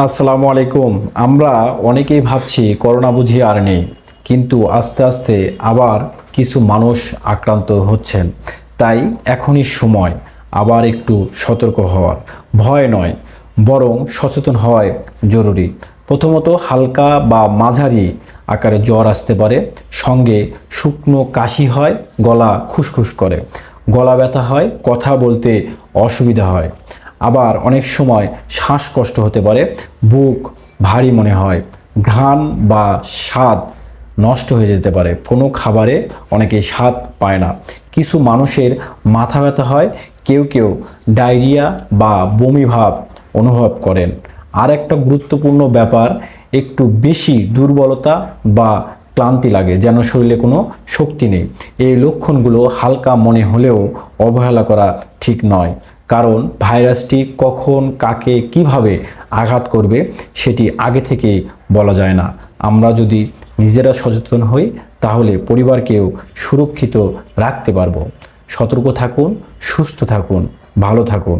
আসসালামু আলাইকুম। আমরা অনেকেই ভাবছি করোনা বুঝি আর নেই, কিন্তু আস্তে আস্তে আবার কিছু মানুষ আক্রান্ত হচ্ছেন। তাই এখনই সময় আবার একটু সতর্ক হওয়ার। ভয় নয়, বরং সচেতন হওয়াই জরুরি। প্রথমত, হালকা বা মাঝারি আকারে জ্বর আসতে পারে, সঙ্গে শুকনো কাশি হয়, গলা খুসখুস করে, গলা ব্যথা হয়, কথা বলতে অসুবিধা হয়। আবার অনেক সময় শ্বাসকষ্ট হতে পারে, বুক ভারী মনে হয়, ঘ্রাণ বা স্বাদ নষ্ট হয়ে যেতে পারে, কোনো খাবারে অনেকেই স্বাদ পায় না। কিছু মানুষের মাথা ব্যথা হয়, কেউ কেউ ডায়রিয়া বা বমি ভাব অনুভব করেন। আর একটা গুরুত্বপূর্ণ ব্যাপার, একটু বেশি দুর্বলতা বা ক্লান্তি লাগে, যেন শরীরে কোনো শক্তি নেই। এই লক্ষণগুলো হালকা মনে হলেও অবহেলা করা ঠিক নয়, কারণ ভাইরাসটি কখন কাকে কিভাবে আঘাত করবে সেটি আগে থেকে বলা যায় না। আমরা যদি নিজেরা সচেতন হই, তাহলে পরিবারকেও সুরক্ষিত রাখতে পারবো। সতর্ক থাকুন, সুস্থ থাকুন, ভালো থাকুন।